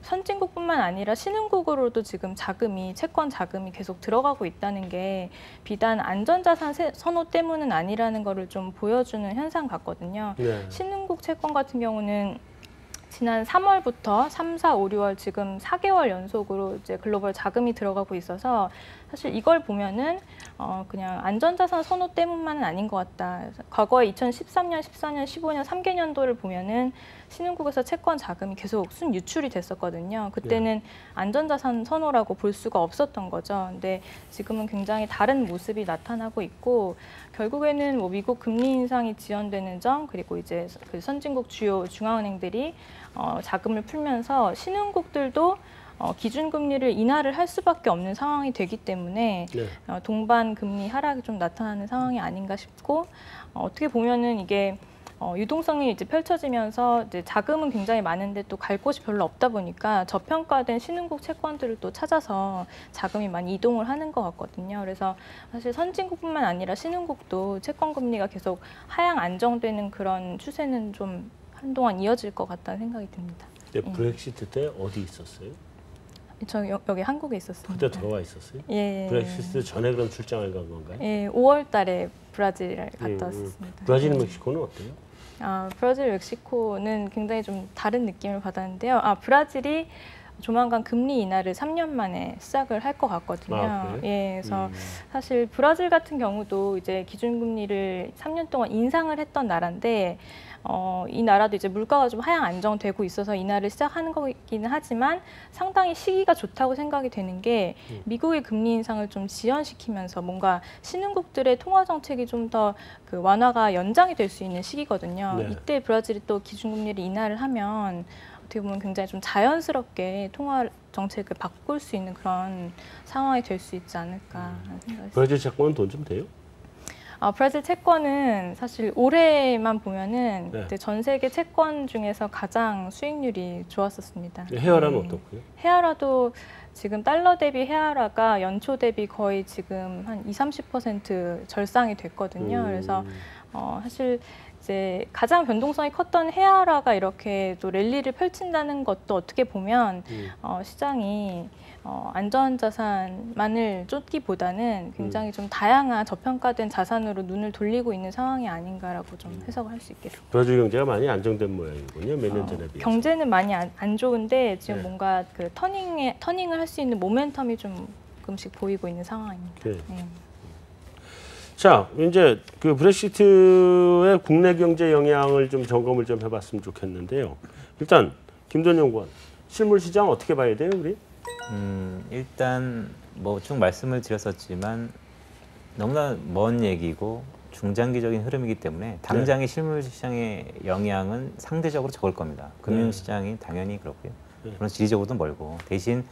선진국뿐만 아니라 신흥국으로도 지금 채권 자금이 계속 들어가고 있다는 게 비단 안전자산 선호 때문은 아니라는 거를 좀 보여주는 현상 같거든요. 네. 신흥국 채권 같은 경우는 지난 3월부터 3, 4, 5, 6월 지금 4개월 연속으로 이제 글로벌 자금이 들어가고 있어서 사실 이걸 보면은 그냥 안전자산 선호 때문만은 아닌 것 같다. 과거에 2013년, 14년, 15년 3개년도를 보면은 신흥국에서 채권 자금이 계속 순유출이 됐었거든요. 그때는 안전자산 선호라고 볼 수가 없었던 거죠. 근데 지금은 굉장히 다른 모습이 나타나고 있고, 결국에는 뭐 미국 금리 인상이 지연되는 점, 그리고 이제 그 선진국 주요 중앙은행들이 자금을 풀면서 신흥국들도 기준금리를 인하를 할 수밖에 없는 상황이 되기 때문에 네. 동반 금리 하락이 좀 나타나는 상황이 아닌가 싶고 어떻게 보면은 이게 유동성이 이제 펼쳐지면서 이제 자금은 굉장히 많은데 또 갈 곳이 별로 없다 보니까 저평가된 신흥국 채권들을 또 찾아서 자금이 많이 이동을 하는 것 같거든요. 그래서 사실 선진국뿐만 아니라 신흥국도 채권 금리가 계속 하향 안정되는 그런 추세는 좀 한동안 이어질 것 같다는 생각이 듭니다. 네, 브렉시트 때 어디 있었어요? 저 여기 한국에 있었습니다. 그때 들어와 있었어요? 예. 브렉시트 전에 그럼 출장을 간 건가요? 예, 5월 달에 브라질을 갔다 왔었습니다. 브라질, 멕시코는 어때요? 브라질, 멕시코는 굉장히 좀 다른 느낌을 받았는데요. 브라질이 조만간 금리 인하를 3년 만에 시작을 할 것 같거든요. 그래요? 예, 그래서 사실 브라질 같은 경우도 이제 기준금리를 3년 동안 인상을 했던 나라인데 이 나라도 이제 물가가 좀 하향 안정되고 있어서 인하를 시작하는 거기는 하지만 상당히 시기가 좋다고 생각이 되는 게 미국의 금리 인상을 좀 지연시키면서 뭔가 신흥국들의 통화 정책이 좀 더 그 완화가 연장이 될 수 있는 시기거든요. 네. 이때 브라질이 또 기준금리를 인하를 하면 어떻게 보면 굉장히 좀 자연스럽게 통화 정책을 바꿀 수 있는 그런 상황이 될 수 있지 않을까 생각했습니다. 브라질 채권은 돈 좀 돼요? 브라질 채권은 사실 올해만 보면은 네. 그때 전 세계 채권 중에서 가장 수익률이 좋았었습니다. 헤어라는 네. 어떻고요? 헤아라도 지금 달러 대비 헤아라가 연초 대비 거의 지금 한 20-30% 절상이 됐거든요. 그래서 사실 이제 가장 변동성이 컸던 헤아라가 이렇게 또 랠리를 펼친다는 것도 어떻게 보면 시장이 안전자산만을 쫓기보다는 굉장히 좀 다양한 저평가된 자산으로 눈을 돌리고 있는 상황이 아닌가라고 좀 해석을 할 수 있겠습니다. 브라질 경제가 많이 안정된 모양이군요. 몇 년 전에 비해서. 경제는 많이 안 좋은데 지금 네. 뭔가 그 터닝을 할 수 있는 모멘텀이 좀 조금씩 보이고 있는 상황입니다. 네. 네. 자, 이제 그 브렉시트의 국내 경제 영향을 좀 점검을 좀 해봤으면 좋겠는데요. 일단 김도현 연구원, 실물 시장 어떻게 봐야 돼요, 우리? 일단 뭐 쭉 말씀을 드렸었지만 너무나 먼 얘기고 중장기적인 흐름이기 때문에 당장의 실물 시장의 영향은 상대적으로 적을 겁니다. 금융 시장이 당연히 그렇고요. 물론 지리적으로도 멀고 대신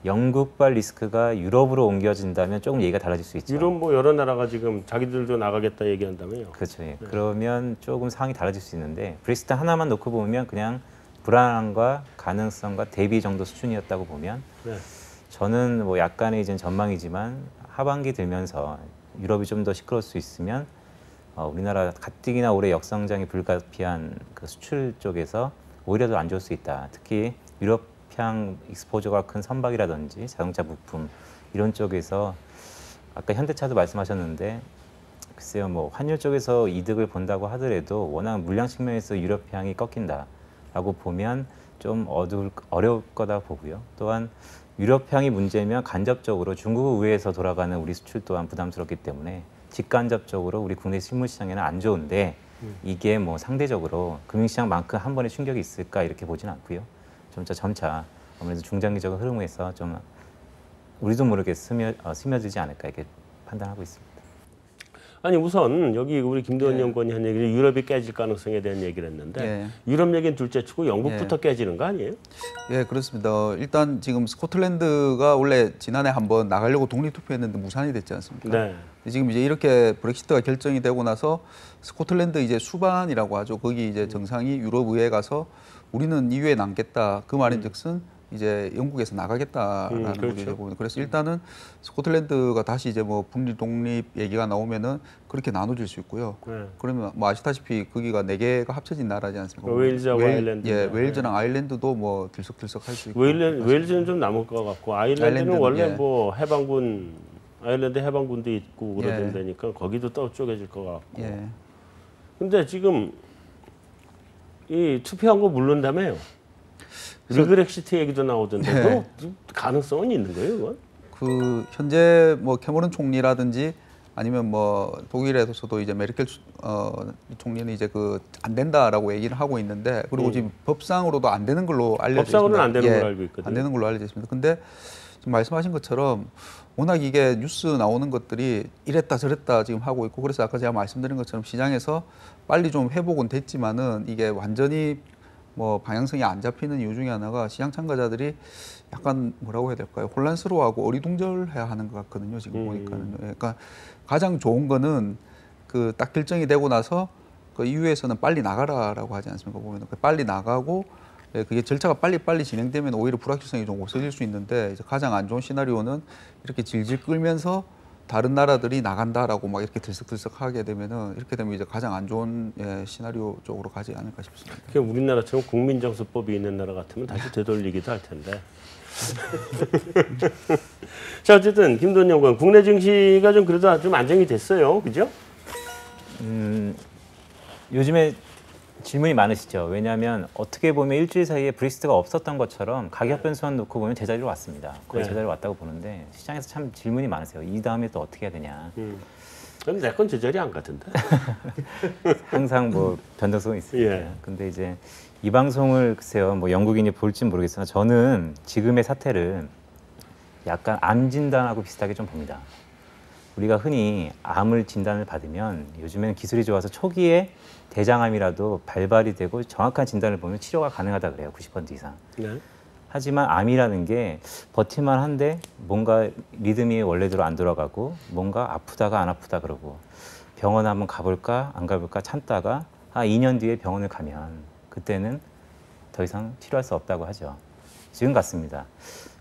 영국발 리스크가 유럽으로 옮겨진다면 조금 얘기가 달라질 수 있죠. 유럽 뭐 여러 나라가 지금 자기들도 나가겠다 얘기한다며요. 그렇죠. 예. 그러면 조금 상황이 달라질 수 있는데 브렉시트 하나만 놓고 보면 그냥 불안함과 가능성과 대비 정도 수준이었다고 보면 네. 저는 뭐 약간의 이제 전망이지만 하반기 들면서 유럽이 좀 더 시끄러울 수 있으면 우리나라 가뜩이나 올해 역성장이 불가피한 그 수출 쪽에서 오히려 더 안 좋을 수 있다. 특히 유럽향 익스포저가 큰 선박이라든지 자동차 부품 이런 쪽에서 아까 현대차도 말씀하셨는데 글쎄요 뭐 환율 쪽에서 이득을 본다고 하더라도 워낙 물량 측면에서 유럽향이 꺾인다라고 보면 좀 어려울 거다 보고요. 또한 유럽향이 문제면 간접적으로 중국 의회에서 돌아가는 우리 수출 또한 부담스럽기 때문에 직간접적으로 우리 국내 실물 시장에는 안 좋은데 이게 뭐 상대적으로 금융시장만큼 한 번에 충격이 있을까 이렇게 보지는 않고요. 점차 아무래도 중장기적인 흐름에서 좀 우리도 모르게 스며들지 않을까 이렇게 판단하고 있습니다. 아니 우선 여기 우리 김도현 연구원이 한 얘기를 유럽이 깨질 가능성에 대한 얘기를 했는데 유럽 얘기는 둘째치고 영국부터 깨지는 거 아니에요? 예, 그렇습니다. 일단 지금 스코틀랜드가 원래 지난해 한번 나가려고 독립투표했는데 무산이 됐지 않습니까? 네. 지금 이제 이렇게 브렉시트가 결정이 되고 나서 스코틀랜드 이제 수반이라고 하죠. 거기 이제 정상이 유럽 의회에 가서 우리는 EU에 남겠다. 그 말인즉슨 이제 영국에서 나가겠다라는 그렇죠. 거죠. 그래서 일단은 스코틀랜드가 다시 이제 뭐 분리 독립 얘기가 나오면은 그렇게 나눠질 수 있고요. 네. 그러면 뭐 아시다시피 거기가 4개가 합쳐진 나라지 않습니까? 웨일즈하고 아일랜드. 예, 웨일즈랑 아일랜드도 뭐 들썩들썩 할 수 있고. 웨일즈는 좀 남을 것 같고 아일랜드는 원래 예. 뭐 아일랜드 해방군도 있고 그러던 데니까 거기도 또 쪼개질 것 같고. 예. 근데 지금 이 투표한 거 물른다며요. 리그렉시트 얘기도 나오던데 그거 가능성은 있는 거예요, 그건? 그 현재 뭐 캐머런 총리라든지 아니면 뭐 독일에서도 이제 메르켈 총리는 이제 그 안 된다라고 얘기를 하고 있는데 그리고 지금 법상으로도 안 되는 걸로 알려져 있습니다. 법상으로는 안 되는 걸로 알고 있거든요. 안 되는 걸로 알려져 있습니다. 근데 지금 말씀하신 것처럼 워낙 이게 뉴스 나오는 것들이 이랬다 저랬다 지금 하고 있고 그래서 아까 제가 말씀드린 것처럼 시장에서 빨리 좀 회복은 됐지만은 이게 완전히 뭐 방향성이 안 잡히는 이유 중에 하나가 시장 참가자들이 약간 뭐라고 해야 될까요? 혼란스러워하고 어리둥절해야 하는 것 같거든요. 지금 보니까는요. 그러니까 가장 좋은 거는 그 딱 결정이 되고 나서 그 이후에서는 빨리 나가라라고 하지 않습니까? 보면 빨리 나가고 그게 절차가 빨리 진행되면 오히려 불확실성이 좀 없어질 수 있는데 이제 가장 안 좋은 시나리오는 이렇게 질질 끌면서 다른 나라들이 나간다라고 막 이렇게 들썩들썩 하게 되면은 이렇게 되면 이제 가장 안 좋은 시나리오 쪽으로 가지 않을까 싶습니다. 그러니까 우리나라처럼 국민정서법이 있는 나라 같으면 다시 되돌리기도 할 텐데. 자, 어쨌든 김도원 연구원, 국내 증시가 좀 그래도 좀 안정이 됐어요, 그죠? 요즘에 질문이 많으시죠. 왜냐하면 어떻게 보면 일주일 사이에 브렉시트가 없었던 것처럼 가격 변수만 놓고 보면 제자리로 왔습니다. 거의 네. 제자리로 왔다고 보는데 시장에서 참 질문이 많으세요. 이 다음에 또 어떻게 해야 되냐. 그럼 내 건 제자리 안 가던데. 항상 뭐 변동성이 있습니다. 예. 근데 이제 이 방송을 글쎄요, 뭐 영국인이 볼진 모르겠으나 저는 지금의 사태를 약간 암 진단하고 비슷하게 좀 봅니다. 우리가 흔히 암을 진단을 받으면 요즘에는 기술이 좋아서 초기에 대장암이라도 발발이 되고 정확한 진단을 보면 치료가 가능하다 그래요. 90% 이상. 네. 하지만 암이라는 게 버틸만 한데 뭔가 리듬이 원래대로 안 돌아가고 뭔가 아프다가 안 아프다 그러고 병원 한번 가볼까 안 가볼까 참다가 2년 뒤에 병원을 가면 그때는 더 이상 치료할 수 없다고 하죠. 지금 같습니다.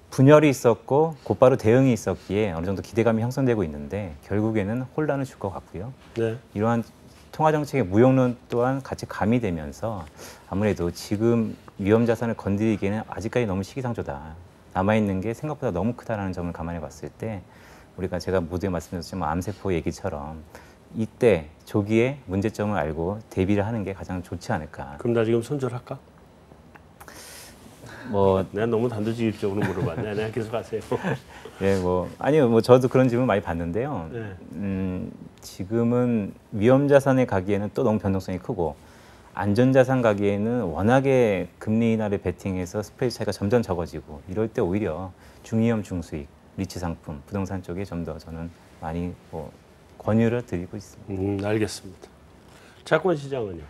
분열이 있었고 곧바로 대응이 있었기에 어느 정도 기대감이 형성되고 있는데 결국에는 혼란을 줄 것 같고요. 네. 이러한 통화정책의 무용론 또한 같이 가미되면서 아무래도 지금 위험자산을 건드리기에는 아직까지 너무 시기상조다. 남아있는 게 생각보다 너무 크다라는 점을 감안해 봤을 때 우리가 제가 모두에 말씀드렸지만 암세포 얘기처럼 이때 조기에 문제점을 알고 대비를 하는 게 가장 좋지 않을까. 그럼 나 지금 손절할까? 뭐 내가 너무 단도직입적으로 물어봤네. 내가 계속 하세요. 예, 뭐 아니요, 뭐 저도 그런 질문 많이 받는데요. 네. 지금은 위험자산에 가기에는 또 너무 변동성이 크고 안전자산 가기에는 워낙에 금리 인하를 베팅해서 스프레드 차이가 점점 적어지고 이럴 때 오히려 중위험 중수익, 리츠 상품, 부동산 쪽에 좀 더 저는 많이 뭐 권유를 드리고 있습니다. 알겠습니다. 채권 시장은요?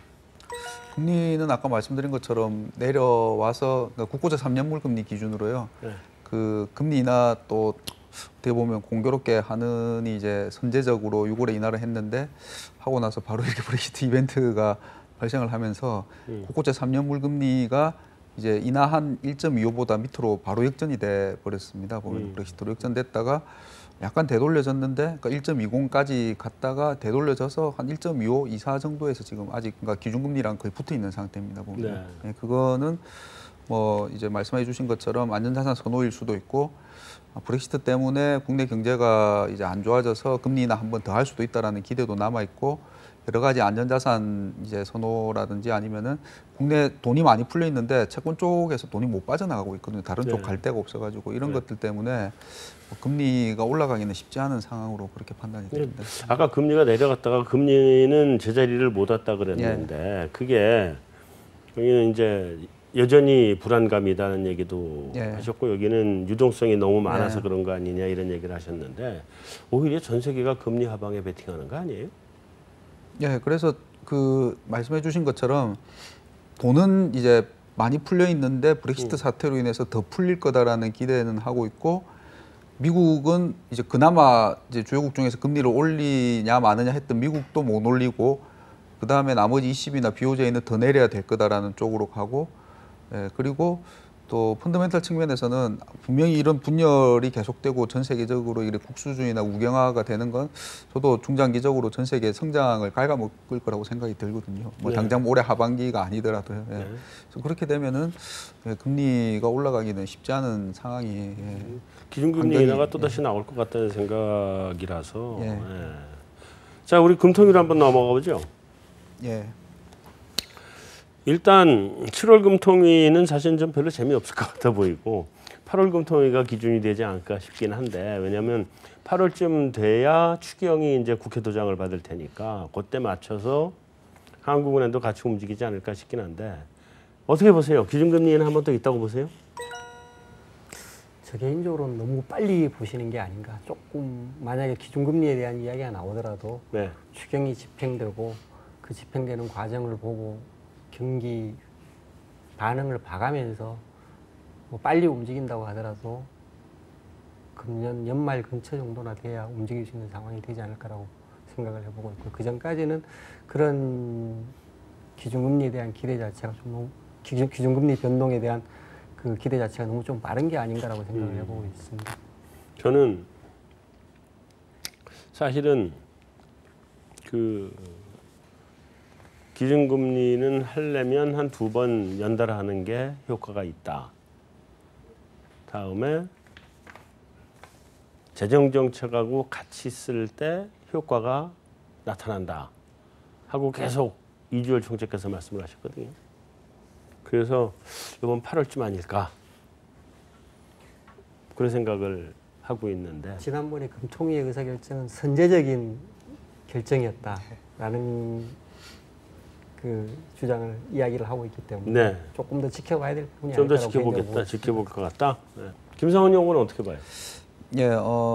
금리는 아까 말씀드린 것처럼 내려와서 그러니까 국고채 3년물 금리 기준으로요. 네. 그 금리 인하 또 어떻게 보면 공교롭게 하느니 이제 선제적으로 6월에 인하를 했는데 하고 나서 바로 이렇게 브렉시트 이벤트가 발생을 하면서 국고채 3년물 금리가 이제 인하한 1.25보다 밑으로 바로 역전이 돼 버렸습니다. 보면 브렉시트로 역전됐다가 약간 되돌려졌는데 그러니까 1.20까지 갔다가 되돌려져서 한 1.25, 24 정도에서 지금 아직 그러니까 기준금리랑 거의 붙어 있는 상태입니다. 보면 네. 네, 그거는 뭐 이제 말씀해 주신 것처럼 안전자산 선호일 수도 있고 브렉시트 때문에 국내 경제가 이제 안 좋아져서 금리 인하 한 번 더 할 수도 있다라는 기대도 남아 있고 여러 가지 안전자산 이제 선호라든지 아니면은 국내 돈이 많이 풀려 있는데 채권 쪽에서 돈이 못 빠져나가고 있거든요. 다른 쪽 네. 갈 데가 없어가지고 이런 네. 것들 때문에 금리가 올라가기는 쉽지 않은 상황으로 그렇게 판단이 됩니다. 아까 금리가 내려갔다가 금리는 제자리를 못 왔다 그랬는데 그게 여기는 이제 여전히 불안감이다는 얘기도 예. 하셨고 여기는 유동성이 너무 많아서 예. 그런 거 아니냐 이런 얘기를 하셨는데 오히려 전 세계가 금리 하방에 베팅하는 거 아니에요? 예, 그래서 그 말씀해 주신 것처럼 돈은 이제 많이 풀려 있는데 브렉시트 사태로 인해서 더 풀릴 거다라는 기대는 하고 있고 미국은 이제 그나마 이제 주요국 중에서 금리를 올리냐 마느냐 했던 미국도 못 올리고 그 다음에 나머지 20이나 BOJ는 더 내려야 될 거다라는 쪽으로 가고 그리고 또 펀더멘탈 측면에서는 분명히 이런 분열이 계속되고 전 세계적으로 이렇게 국수주의나 우경화가 되는 건 저도 중장기적으로 전 세계 성장을 갉아먹을 거라고 생각이 들거든요. 뭐 네. 당장 올해 하반기가 아니더라도요. 예. 네. 그래서 그렇게 되면은 금리가 올라가기는 쉽지 않은 상황이 기준금리 상당히, 인하가 또다시 나올 것 같다는 생각이라서 예. 예. 자 우리 금통위로 한번 넘어가 보죠. 예. 일단 7월 금통위는 사실 좀 별로 재미없을 것 같아 보이고 8월 금통위가 기준이 되지 않을까 싶긴 한데 왜냐하면 8월쯤 돼야 추경이 이제 국회 도장을 받을 테니까 그때 맞춰서 한국은행도 같이 움직이지 않을까 싶긴 한데 어떻게 보세요? 기준금리는 한 번 더 있다고 보세요? 저 개인적으로는 너무 빨리 보시는 게 아닌가. 조금 만약에 기준금리에 대한 이야기가 나오더라도 네. 추경이 집행되고 그 집행되는 과정을 보고 경기 반응을 봐가면서 뭐 빨리 움직인다고 하더라도 금년 연말 근처 정도나 돼야 움직일 수 있는 상황이 되지 않을까라고 생각을 해보고 있고, 그 전까지는 그런 기준금리에 대한 기대 자체가 좀 너무 기준금리 변동에 대한 그 기대 자체가 너무 좀 빠른 게 아닌가라고 생각을 해보고 있습니다. 저는 사실은 그 기준금리는 하려면 한 2번 연달아하는 게 효과가 있다. 다음에 재정정책하고 같이 쓸 때 효과가 나타난다 하고 계속 이주열 총재께서 말씀을 하셨거든요. 그래서 이번 8월쯤 아닐까 그런 생각을 하고 있는데, 지난번에 금통위의 의사결정은 선제적인 결정이었다라는 그 주장을 이야기를 하고 있기 때문에 네. 조금 더 지켜봐야 될 부분이 좀 더 아닐까라고 지켜보겠다, 개인적으로 지켜볼 것 같다. 네. 김상원 연구는 어떻게 봐요? 예,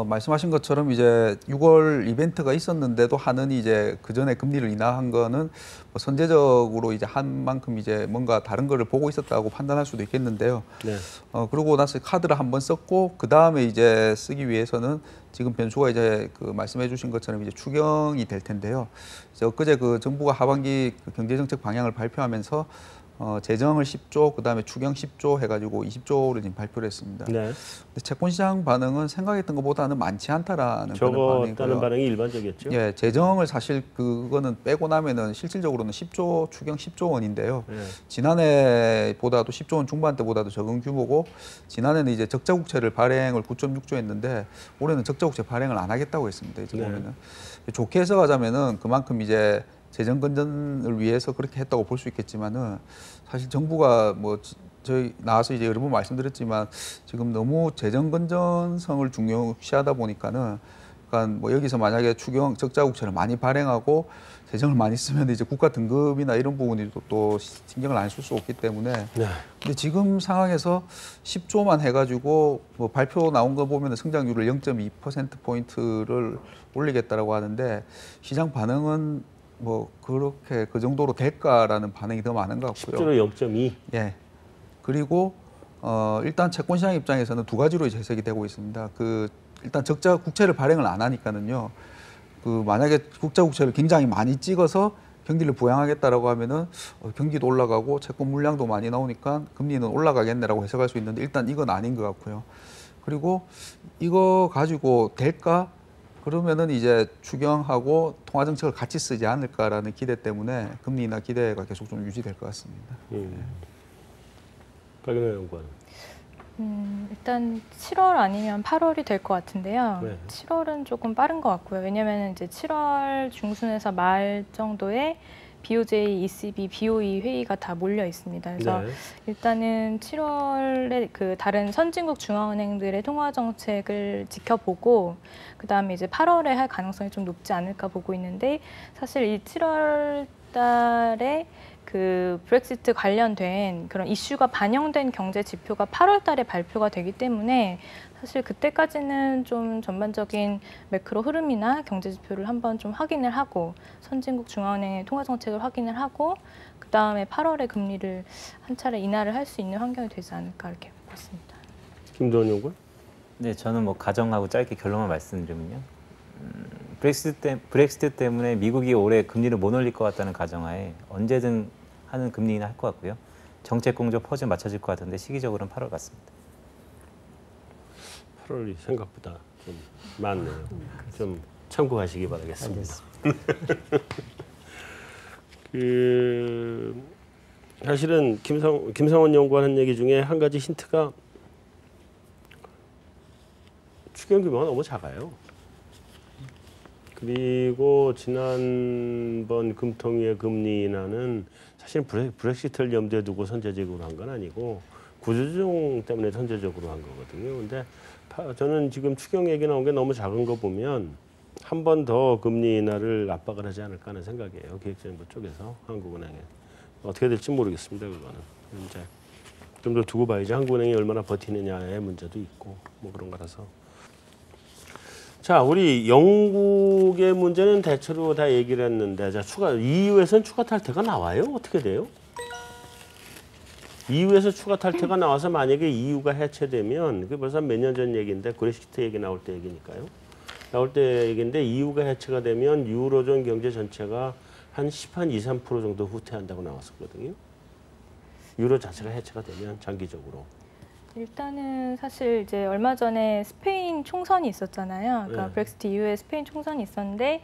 말씀하신 것처럼 이제 6월 이벤트가 있었는데도 하는이 이제 그 전에 금리를 인하한 거는 뭐 선제적으로 이제 한 만큼 이제 뭔가 다른 거를 보고 있었다고 판단할 수도 있겠는데요. 네. 그러고 나서 카드를 한번 썼고 그 다음에 이제 쓰기 위해서는 지금 변수가 이제 그 말씀해주신 것처럼 이제 추경이 될 텐데요. 이제 엊그제 그 정부가 하반기 그 경제정책 방향을 발표하면서 재정을 10조, 그 다음에 추경 10조 해가지고 20조를 지금 발표를 했습니다. 네. 근데 채권시장 반응은 생각했던 것보다는 많지 않다라는 그런 적었다는 반응이고요. 반응이 일반적이었죠. 예, 재정을 사실 그거는 빼고 나면은 실질적으로는 10조, 추경 10조 원인데요. 네. 지난해보다도 10조 원 중반대보다도 적은 규모고, 지난해는 이제 적자국채를 발행을 9.6조 했는데 올해는 적자국채 발행을 안 하겠다고 했습니다. 이제 네. 보면은 좋게 해석하자면은 그만큼 이제 재정 건전을 위해서 그렇게 했다고 볼 수 있겠지만은 사실 정부가 뭐 저희 나와서 이제 여러 번 말씀드렸지만 지금 너무 재정 건전성을 중요시하다 보니까는, 그러니까 뭐 여기서 만약에 추경 적자국채를 많이 발행하고 재정을 많이 쓰면 이제 국가 등급이나 이런 부분이 또 신경을 안 쓸 수 없기 때문에. 네. 근데 지금 상황에서 10조만 해가지고 뭐 발표 나온 거 보면 성장률을 0.2%포인트를 올리겠다라고 하는데, 시장 반응은 뭐 그렇게 그 정도로 될까라는 반응이 더 많은 것 같고요. 10조로 0.2. 예. 그리고 일단 채권시장 입장에서는 두 가지로 이제 해석이 되고 있습니다. 그 일단 적자 국채를 발행을 안 하니까는요. 그 만약에 국자 국채를 굉장히 많이 찍어서 경기를 부양하겠다라고 하면은 경기도 올라가고 채권 물량도 많이 나오니까 금리는 올라가겠네라고 해석할 수 있는데, 일단 이건 아닌 것 같고요. 그리고 이거 가지고 될까? 그러면은 이제 추경하고 통화정책을 같이 쓰지 않을까라는 기대 때문에 금리 인하 기대가 계속 좀 유지될 것 같습니다. 박연호 연구원. 일단 7월 아니면 8월이 될 것 같은데요. 네. 7월은 조금 빠른 것 같고요. 왜냐하면 이제 7월 중순에서 말 정도에 BOJ, ECB, BOE 회의가 다 몰려 있습니다. 그래서 네. 일단은 7월에 그 다른 선진국 중앙은행들의 통화 정책을 지켜보고 그 다음에 이제 8월에 할 가능성이 좀 높지 않을까 보고 있는데, 사실 이 7월 달에 그 브렉시트 관련된 그런 이슈가 반영된 경제 지표가 8월 달에 발표가 되기 때문에 사실 그때까지는 좀 전반적인 매크로 흐름이나 경제 지표를 한번 좀 확인을 하고 선진국 중앙은행의 통화 정책을 확인을 하고 그 다음에 8월에 금리를 한 차례 인하를 할 수 있는 환경이 되지 않을까 이렇게 보고 있습니다. 김도원 연구원. 네, 저는 뭐 가정하고 짧게 결론만 말씀드리면요. 브렉시트 때문에 미국이 올해 금리를 못 올릴 것 같다는 가정하에 언제든 하는 금리 인하 할 것 같고요. 정책 공조 퍼즐 맞춰질 것 같은데 시기적으로는 8월 같습니다. 8월이 생각보다 좀 많네요. 좀 참고하시기 바라겠습니다. 그 사실은 김상원 연구원 한 얘기 중에 한 가지 힌트가 추경 규모가 너무 작아요. 그리고 지난번 금통위의 금리 인하는 사실 브렉시트를 염두에 두고 선제적으로 한 건 아니고 구조조정 때문에 선제적으로 한 거거든요. 근데 저는 지금 추경 얘기 나온 게 너무 작은 거 보면 한 번 더 금리 인하를 압박을 하지 않을까 하는 생각이에요. 기획재정부 쪽에서 한국은행에. 어떻게 될지 모르겠습니다. 그거는 이제 좀 더 두고 봐야지. 한국은행이 얼마나 버티느냐의 문제도 있고 뭐 그런 거라서. 자, 우리 영국의 문제는 대체로 다 얘기를 했는데, 자, EU에서는 추가 탈퇴가 나와요? 어떻게 돼요? EU에서 추가 탈퇴가 나와서 만약에 EU가 해체되면 그 벌써 몇 년 전 얘기인데 브렉시트 얘기 나올 때 얘기니까요. 나올 때 얘기인데 EU가 해체가 되면 유로존 경제 전체가 한 2, 3% 정도 후퇴한다고 나왔었거든요. 유로 자체가 해체가 되면 장기적으로. 일단은 사실 이제 얼마 전에 스페인 총선이 있었잖아요. 그러니까 네. 브렉시트 이후에 스페인 총선이 있었는데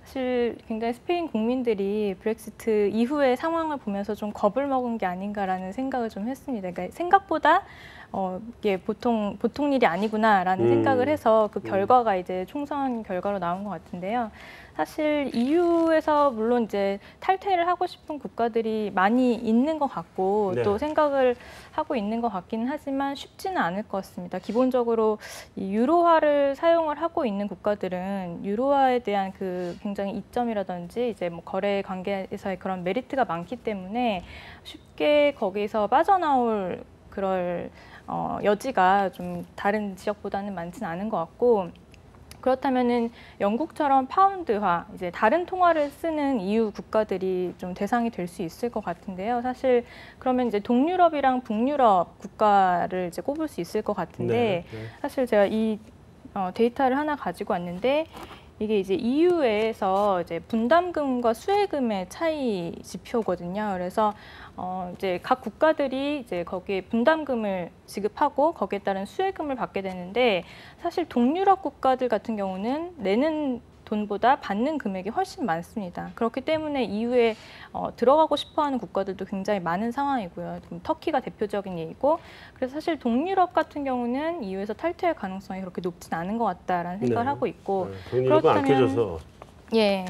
사실 굉장히 스페인 국민들이 브렉시트 이후의 상황을 보면서 좀 겁을 먹은 게 아닌가라는 생각을 좀 했습니다. 그러니까 생각보다 이게 보통 일이 아니구나라는 생각을 해서 그 결과가 이제 총선 결과로 나온 것 같은데요. 사실 EU에서 물론 이제 탈퇴를 하고 싶은 국가들이 많이 있는 것 같고 네. 또 생각을 하고 있는 것 같기는 하지만 쉽지는 않을 것 같습니다. 기본적으로 이 유로화를 사용을 하고 있는 국가들은 유로화에 대한 그 굉장히 이점이라든지 이제 뭐 거래 관계에서의 그런 메리트가 많기 때문에 쉽게 거기서 빠져나올 그럴 여지가 좀 다른 지역보다는 많지는 않은 것 같고. 그렇다면은 영국처럼 파운드화, 이제 다른 통화를 쓰는 EU 국가들이 좀 대상이 될 수 있을 것 같은데요. 사실 그러면 이제 동유럽이랑 북유럽 국가를 이제 꼽을 수 있을 것 같은데 사실 제가 이 데이터를 하나 가지고 왔는데 이게 이제 EU에서 이제 분담금과 수혜금의 차이 지표거든요. 그래서 이제 각 국가들이 이제 거기에 분담금을 지급하고 거기에 따른 수혜금을 받게 되는데 사실 동유럽 국가들 같은 경우는 내는 돈보다 받는 금액이 훨씬 많습니다. 그렇기 때문에 EU에 들어가고 싶어하는 국가들도 굉장히 많은 상황이고요. 터키가 대표적인 예이고, 그래서 사실 동유럽 같은 경우는 EU에서 탈퇴할 가능성이 그렇게 높진 않은 것 같다라는 생각을 하고 있고, 동유럽은 안 깨져서. 예.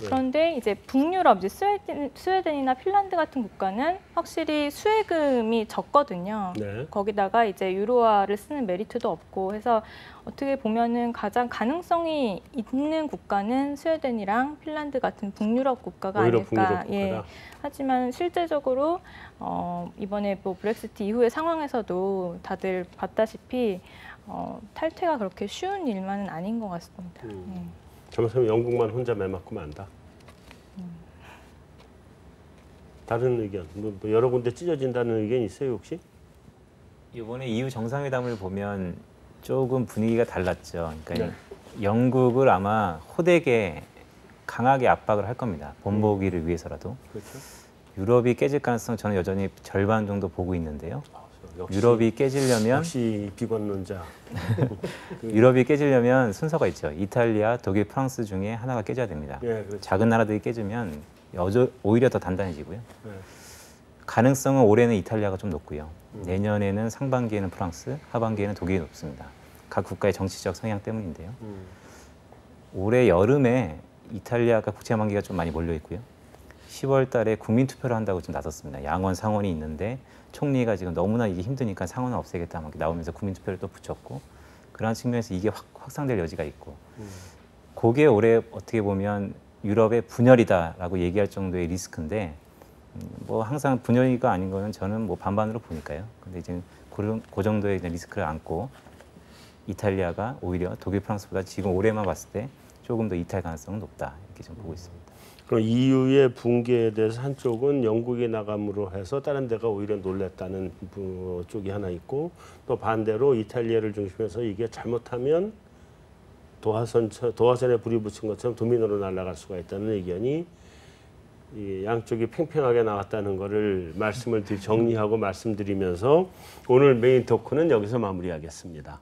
그런데 이제 북유럽, 이제 스웨덴이나 핀란드 같은 국가는 확실히 수혜금이 적거든요. 네. 거기다가 이제 유로화를 쓰는 메리트도 없고 해서 어떻게 보면은 가장 가능성이 있는 국가는 스웨덴이랑 핀란드 같은 북유럽 국가가 오히려 아닐까. 북유럽 예. 국가다. 하지만 실제적으로 이번에 뭐 브렉시트 이후의 상황에서도 다들 봤다시피 탈퇴가 그렇게 쉬운 일만은 아닌 것 같습니다. 예. 잘못하면 영국만 혼자 매 맞고 만다. 다른 의견, 뭐 여러 군데 찢어진다는 의견 있어요 혹시? 이번에 EU 정상회담을 보면 조금 분위기가 달랐죠. 그러니까 네. 영국을 아마 호되게 강하게 압박을 할 겁니다. 본보기를 위해서라도. 그렇죠. 유럽이 깨질 가능성 저는 여전히 절반 정도 보고 있는데요. 역시, 유럽이 깨지려면 역시 비관론자. 유럽이 깨지려면 순서가 있죠. 이탈리아, 독일, 프랑스 중에 하나가 깨져야 됩니다. 예, 그렇죠. 작은 나라들이 깨지면 오히려 더 단단해지고요. 네. 가능성은 올해는 이탈리아가 좀 높고요. 내년에는 상반기에는 프랑스, 하반기에는 독일이 높습니다. 각 국가의 정치적 성향 때문인데요. 올해 여름에 이탈리아가 국채 만기가 좀 많이 몰려 있고요. 10월 달에 국민 투표를 한다고 좀 나섰습니다. 양원 상원이 있는데 총리가 지금 너무나 이게 힘드니까 상원을 없애겠다 막 나오면서 국민 투표를 또 붙였고, 그러한 측면에서 이게 확산될 여지가 있고, 그게 올해 어떻게 보면 유럽의 분열이다라고 얘기할 정도의 리스크인데, 뭐 항상 분열이가 아닌 거는 저는 뭐 반반으로 보니까요. 근데 이제 그 정도의 리스크를 안고 이탈리아가 오히려 독일, 프랑스보다 지금 올해만 봤을 때 조금 더 이탈 가능성은 높다 이렇게 좀 보고 있습니다. 그럼 EU의 붕괴에 대해서 한쪽은 영국이 나감으로 해서 다른 데가 오히려 놀랬다는 쪽이 하나 있고, 또 반대로 이탈리아를 중심해서 이게 잘못하면 도화선에 불이 붙은 것처럼 도미노로 날아갈 수가 있다는 의견이 이 양쪽이 팽팽하게 나왔다는 거를 정리하고 말씀드리면서 오늘 메인 토크는 여기서 마무리하겠습니다.